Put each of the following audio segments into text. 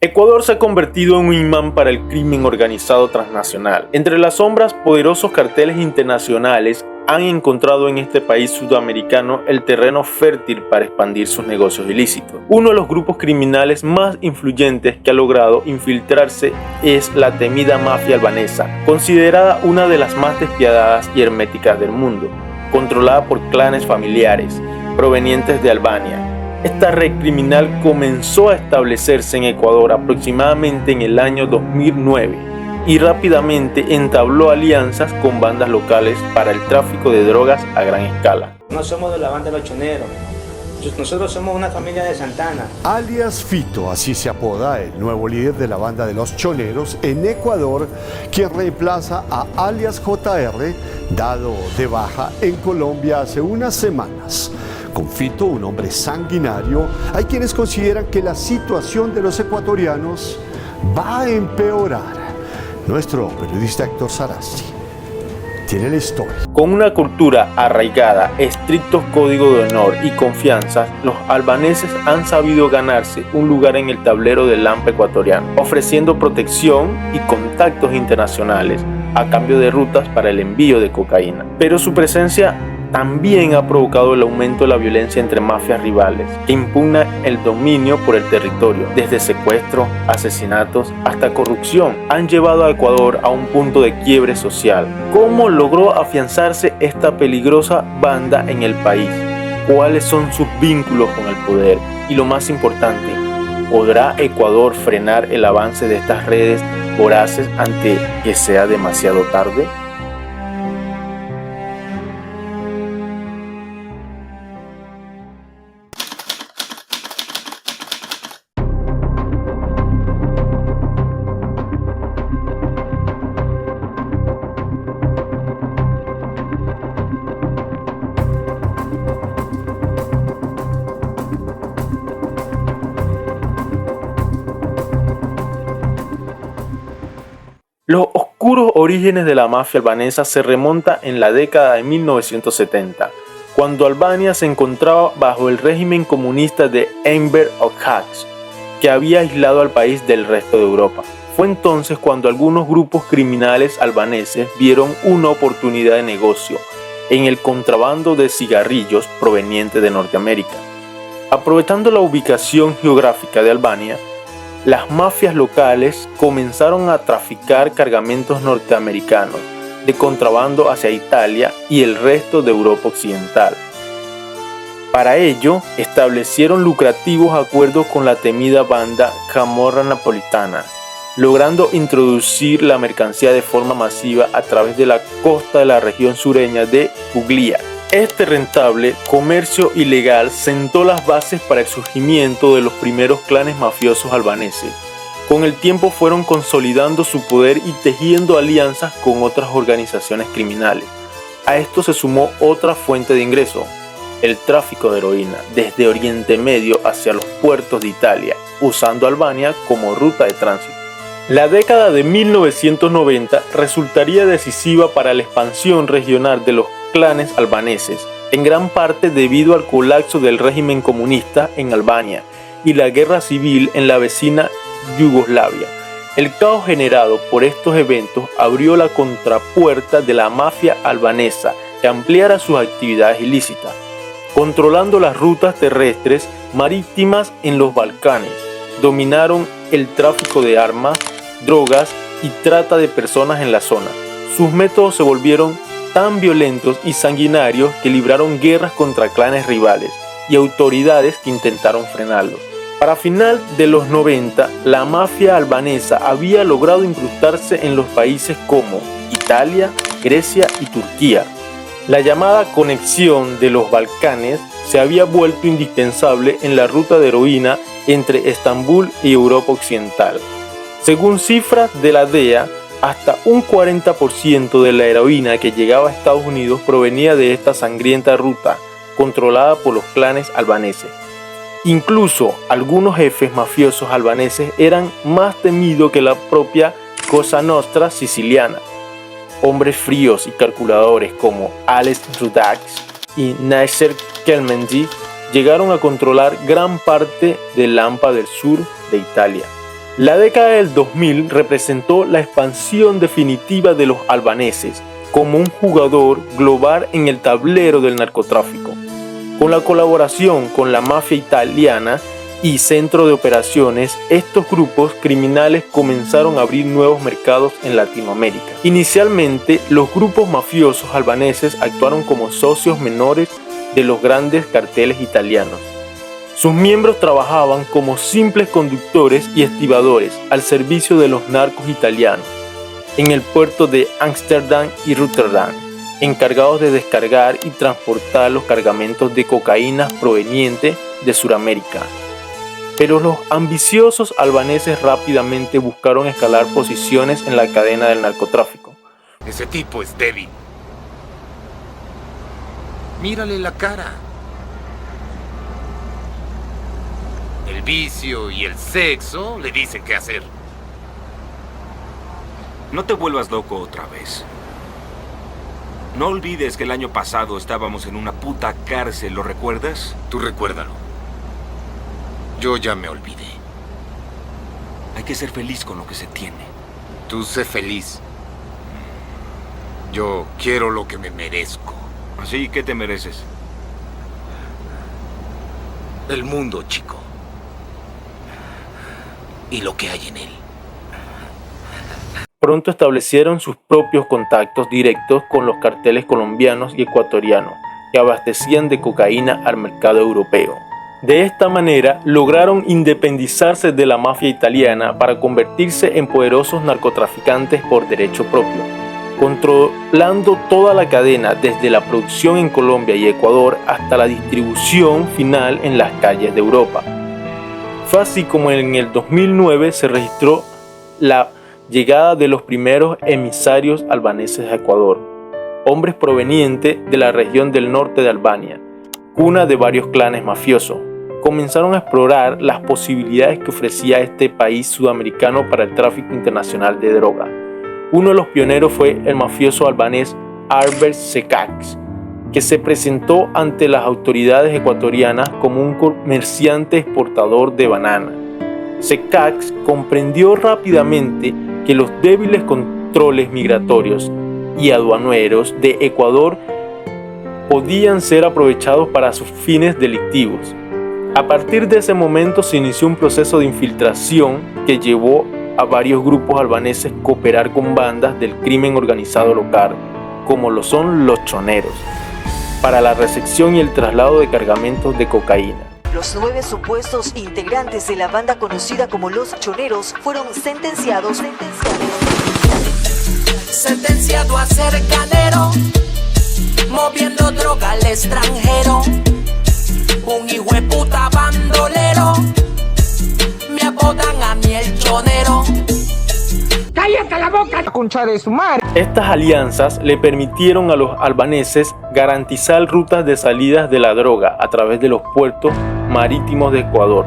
Ecuador se ha convertido en un imán para el crimen organizado transnacional. Entre las sombras, poderosos carteles internacionales han encontrado en este país sudamericano el terreno fértil para expandir sus negocios ilícitos. Uno de los grupos criminales más influyentes que ha logrado infiltrarse es la temida mafia albanesa, considerada una de las más despiadadas y herméticas del mundo, controlada por clanes familiares provenientes de Albania. Esta red criminal comenzó a establecerse en Ecuador aproximadamente en el año 2009 y rápidamente entabló alianzas con bandas locales para el tráfico de drogas a gran escala. No somos de la banda de los choneros, nosotros somos una familia de Santana. Alias Fito, así se apoda el nuevo líder de la banda de los choneros en Ecuador, quien reemplaza a alias JR, dado de baja en Colombia hace unas semanas. Con Fito, un hombre sanguinario, hay quienes consideran que la situación de los ecuatorianos va a empeorar. Nuestro periodista Héctor Sarasti tiene la historia. Con una cultura arraigada, estrictos códigos de honor y confianza, los albaneses han sabido ganarse un lugar en el tablero del AMPA ecuatoriano, ofreciendo protección y contactos internacionales a cambio de rutas para el envío de cocaína. Pero su presencia también ha provocado el aumento de la violencia entre mafias rivales, que impugna el dominio por el territorio. Desde secuestro, asesinatos, hasta corrupción, han llevado a Ecuador a un punto de quiebre social. ¿Cómo logró afianzarse esta peligrosa banda en el país? ¿Cuáles son sus vínculos con el poder? Y lo más importante, ¿podrá Ecuador frenar el avance de estas redes voraces antes que sea demasiado tarde? Los oscuros orígenes de la mafia albanesa se remontan en la década de 1970, cuando Albania se encontraba bajo el régimen comunista de Enver Hoxha, que había aislado al país del resto de Europa. Fue entonces cuando algunos grupos criminales albaneses vieron una oportunidad de negocio en el contrabando de cigarrillos proveniente de Norteamérica. Aprovechando la ubicación geográfica de Albania, las mafias locales comenzaron a traficar cargamentos norteamericanos de contrabando hacia Italia y el resto de Europa Occidental. Para ello, establecieron lucrativos acuerdos con la temida banda Camorra Napolitana, logrando introducir la mercancía de forma masiva a través de la costa de la región sureña de Puglia. Este rentable comercio ilegal sentó las bases para el surgimiento de los primeros clanes mafiosos albaneses. Con el tiempo fueron consolidando su poder y tejiendo alianzas con otras organizaciones criminales. A esto se sumó otra fuente de ingreso, el tráfico de heroína, desde Oriente Medio hacia los puertos de Italia, usando Albania como ruta de tránsito. La década de 1990 resultaría decisiva para la expansión regional de los clanes albaneses, en gran parte debido al colapso del régimen comunista en Albania y la guerra civil en la vecina Yugoslavia. El caos generado por estos eventos abrió la contrapuerta de la mafia albanesa que ampliara sus actividades ilícitas, controlando las rutas terrestres marítimas en los Balcanes. Dominaron el tráfico de armas, drogas y trata de personas en la zona. Sus métodos se volvieron tan violentos y sanguinarios que libraron guerras contra clanes rivales y autoridades que intentaron frenarlos. Para final de los 90, la mafia albanesa había logrado incrustarse en los países como Italia, Grecia y Turquía. La llamada conexión de los Balcanes se había vuelto indispensable en la ruta de heroína entre Estambul y Europa Occidental. Según cifras de la DEA, hasta un 40% de la heroína que llegaba a Estados Unidos provenía de esta sangrienta ruta, controlada por los clanes albaneses. Incluso algunos jefes mafiosos albaneses eran más temidos que la propia Cosa Nostra siciliana. Hombres fríos y calculadores como Ales Rudax y Nasser Kelmendi llegaron a controlar gran parte del AMPA del sur de Italia. La década del 2000 representó la expansión definitiva de los albaneses como un jugador global en el tablero del narcotráfico. Con la colaboración con la mafia italiana y centro de operaciones, estos grupos criminales comenzaron a abrir nuevos mercados en Latinoamérica. Inicialmente, los grupos mafiosos albaneses actuaron como socios menores de los grandes carteles italianos. Sus miembros trabajaban como simples conductores y estibadores al servicio de los narcos italianos en el puerto de Ámsterdam y Rotterdam, encargados de descargar y transportar los cargamentos de cocaína provenientes de Sudamérica. Pero los ambiciosos albaneses rápidamente buscaron escalar posiciones en la cadena del narcotráfico. Ese tipo es débil. Mírale la cara. El vicio y el sexo le dicen qué hacer. No te vuelvas loco otra vez. No olvides que el año pasado estábamos en una puta cárcel, ¿lo recuerdas? Tú recuérdalo. Yo ya me olvidé. Hay que ser feliz con lo que se tiene. Tú sé feliz. Yo quiero lo que me merezco. ¿Así qué te mereces? El mundo, chico. Y lo que hay en él. Pronto establecieron sus propios contactos directos con los carteles colombianos y ecuatorianos que abastecían de cocaína al mercado europeo. De esta manera lograron independizarse de la mafia italiana para convertirse en poderosos narcotraficantes por derecho propio, controlando toda la cadena desde la producción en Colombia y Ecuador hasta la distribución final en las calles de Europa. Fue así como en el 2009 se registró la llegada de los primeros emisarios albaneses a Ecuador, hombres provenientes de la región del norte de Albania, cuna de varios clanes mafiosos. Comenzaron a explorar las posibilidades que ofrecía este país sudamericano para el tráfico internacional de droga. Uno de los pioneros fue el mafioso albanés Albert Sekac, que se presentó ante las autoridades ecuatorianas como un comerciante exportador de banana. Sekac comprendió rápidamente que los débiles controles migratorios y aduaneros de Ecuador podían ser aprovechados para sus fines delictivos. A partir de ese momento se inició un proceso de infiltración que llevó a varios grupos albaneses a cooperar con bandas del crimen organizado local, como lo son los choneros, para la recepción y el traslado de cargamentos de cocaína. Los 9 supuestos integrantes de la banda conocida como Los Choneros fueron sentenciados a ser canero, moviendo droga al extranjero. Un hijo de puta bandolero, me apodan a mí el chonero. ¡Cállate la boca, concha de su madre! Estas alianzas le permitieron a los albaneses garantizar rutas de salidas de la droga a través de los puertos marítimos de Ecuador.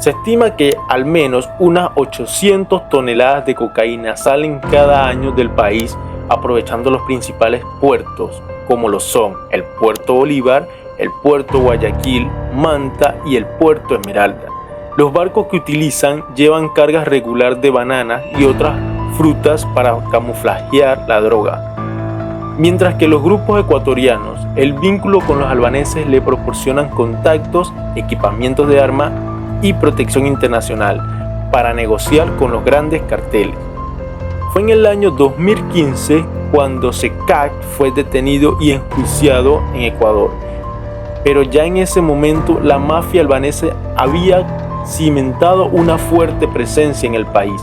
Se estima que al menos unas 800 toneladas de cocaína salen cada año del país, aprovechando los principales puertos, como lo son el Puerto Bolívar, el Puerto Guayaquil, Manta y el Puerto Esmeralda. Los barcos que utilizan llevan cargas regular de bananas y otras frutas para camuflajear la droga. Mientras que los grupos ecuatorianos, el vínculo con los albaneses le proporcionan contactos, equipamientos de armas y protección internacional para negociar con los grandes carteles. Fue en el año 2015 cuando Sekac fue detenido y enjuiciado en Ecuador. Pero ya en ese momento la mafia albanesa había cimentado una fuerte presencia en el país.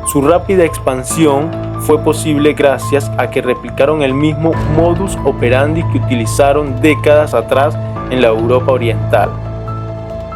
Su rápida expansión fue posible gracias a que replicaron el mismo modus operandi que utilizaron décadas atrás en la Europa Oriental: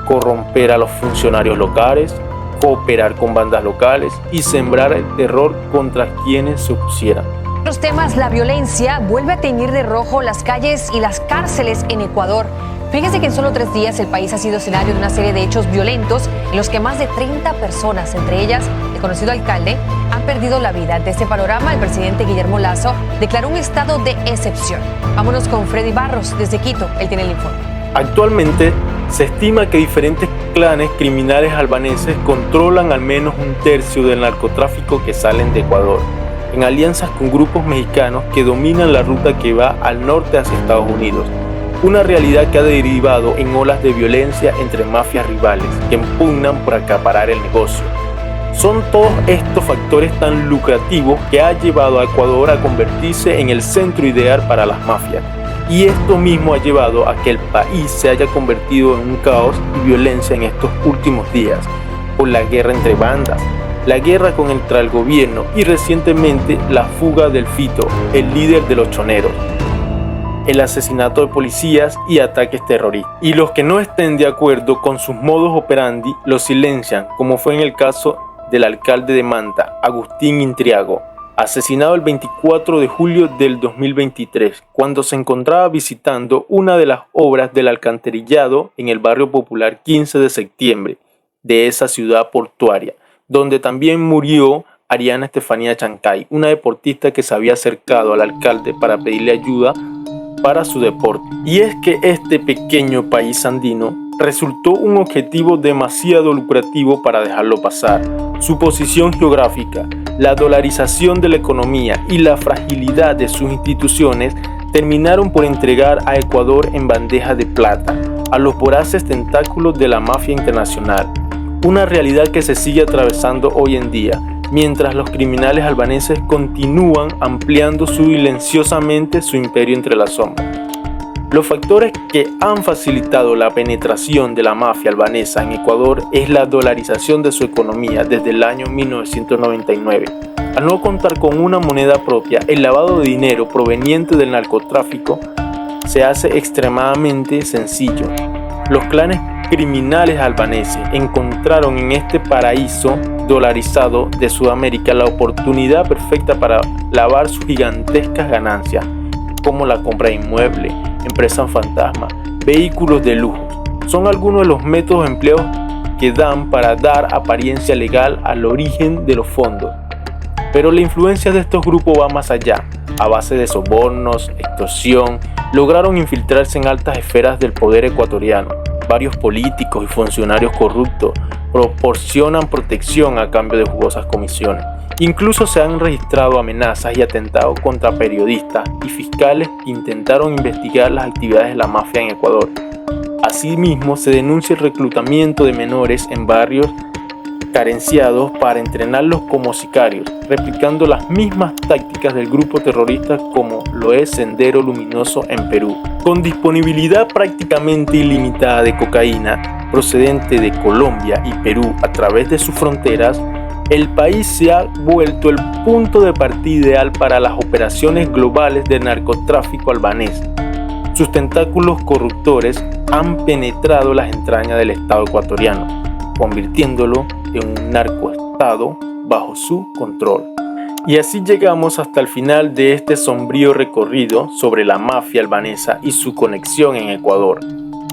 corromper a los funcionarios locales, cooperar con bandas locales y sembrar el terror contra quienes se opusieran. Los temas, la violencia vuelve a teñir de rojo las calles y las cárceles en Ecuador. Fíjese que en solo 3 días el país ha sido escenario de una serie de hechos violentos en los que más de 30 personas, entre ellas el conocido alcalde, han perdido la vida. Ante este panorama, el presidente Guillermo Lasso declaró un estado de excepción. Vámonos con Freddy Barros desde Quito, él tiene el informe. Actualmente se estima que diferentes clanes criminales albaneses controlan al menos un tercio del narcotráfico que salen de Ecuador, en alianzas con grupos mexicanos que dominan la ruta que va al norte hacia Estados Unidos. Una realidad que ha derivado en olas de violencia entre mafias rivales que impugnan por acaparar el negocio. Son todos estos factores tan lucrativos que ha llevado a Ecuador a convertirse en el centro ideal para las mafias. Y esto mismo ha llevado a que el país se haya convertido en un caos y violencia en estos últimos días, por la guerra entre bandas, la guerra contra el gobierno y recientemente la fuga del Fito, el líder de los choneros, el asesinato de policías y ataques terroristas. Y los que no estén de acuerdo con sus modus operandi los silencian, como fue en el caso del alcalde de Manta, Agustín Intriago, asesinado el 24 de julio del 2023, cuando se encontraba visitando una de las obras del alcantarillado en el barrio popular 15 de septiembre de esa ciudad portuaria, donde también murió Ariana Estefanía Chancay, una deportista que se había acercado al alcalde para pedirle ayuda para su deporte. Y es que este pequeño país andino resultó un objetivo demasiado lucrativo para dejarlo pasar. Su posición geográfica, la dolarización de la economía y la fragilidad de sus instituciones terminaron por entregar a Ecuador en bandeja de plata a los voraces tentáculos de la mafia internacional. Una realidad que se sigue atravesando hoy en día, mientras los criminales albaneses continúan ampliando silenciosamente su imperio entre las sombras. Los factores que han facilitado la penetración de la mafia albanesa en Ecuador es la dolarización de su economía desde el año 1999. Al no contar con una moneda propia, el lavado de dinero proveniente del narcotráfico se hace extremadamente sencillo. Los clanes criminales albaneses encontraron en este paraíso dolarizado de Sudamérica la oportunidad perfecta para lavar sus gigantescas ganancias, como la compra de inmuebles, empresas fantasma, vehículos de lujo. Son algunos de los métodos empleados que dan para dar apariencia legal al origen de los fondos. Pero la influencia de estos grupos va más allá. A base de sobornos, extorsión, lograron infiltrarse en altas esferas del poder ecuatoriano. Varios políticos y funcionarios corruptos proporcionan protección a cambio de jugosas comisiones. Incluso se han registrado amenazas y atentados contra periodistas y fiscales que intentaron investigar las actividades de la mafia en Ecuador. Asimismo, se denuncia el reclutamiento de menores en barrios carenciados para entrenarlos como sicarios, replicando las mismas tácticas del grupo terrorista como lo es Sendero Luminoso en Perú. Con disponibilidad prácticamente ilimitada de cocaína procedente de Colombia y Perú a través de sus fronteras, el país se ha vuelto el punto de partida ideal para las operaciones globales de narcotráfico albanés. Sus tentáculos corruptores han penetrado las entrañas del Estado ecuatoriano, convirtiéndolo en un narcoestado bajo su control. Y así llegamos hasta el final de este sombrío recorrido sobre la mafia albanesa y su conexión en Ecuador.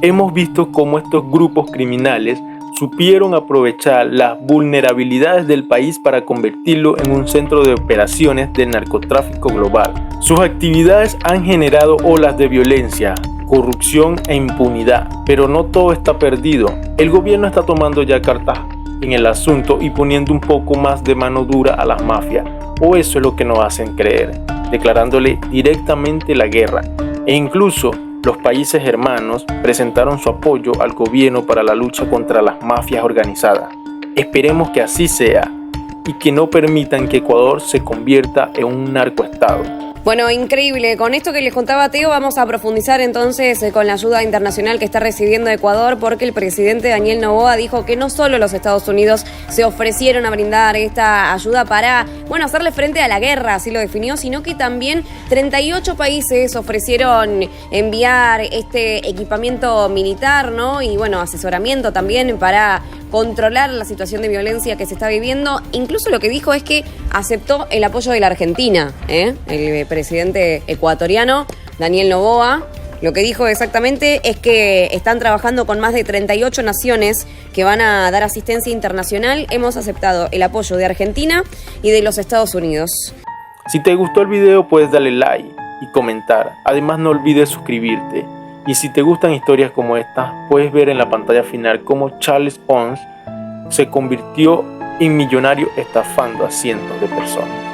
Hemos visto cómo estos grupos criminales supieron aprovechar las vulnerabilidades del país para convertirlo en un centro de operaciones de narcotráfico global. Sus actividades han generado olas de violencia, corrupción e impunidad, pero no todo está perdido. El gobierno está tomando ya cartas en el asunto y poniendo un poco más de mano dura a las mafias, o eso es lo que nos hacen creer, declarándole directamente la guerra. E incluso los países hermanos presentaron su apoyo al gobierno para la lucha contra las mafias organizadas. Esperemos que así sea y que no permitan que Ecuador se convierta en un narcoestado. Bueno, increíble. Con esto que les contaba Teo, vamos a profundizar entonces con la ayuda internacional que está recibiendo Ecuador, porque el presidente Daniel Noboa dijo que no solo los Estados Unidos se ofrecieron a brindar esta ayuda para, hacerle frente a la guerra, así lo definió, sino que también 38 países ofrecieron enviar este equipamiento militar, ¿no? Y asesoramiento también para controlar la situación de violencia que se está viviendo. Incluso lo que dijo es que aceptó el apoyo de la Argentina, el presidente ecuatoriano, Daniel Noboa. Lo que dijo exactamente es que están trabajando con más de 38 naciones que van a dar asistencia internacional. Hemos aceptado el apoyo de Argentina y de los Estados Unidos. Si te gustó el video, puedes darle like y comentar. Además, no olvides suscribirte. Y si te gustan historias como esta, puedes ver en la pantalla final cómo Charles Pons se convirtió en millonario estafando a cientos de personas.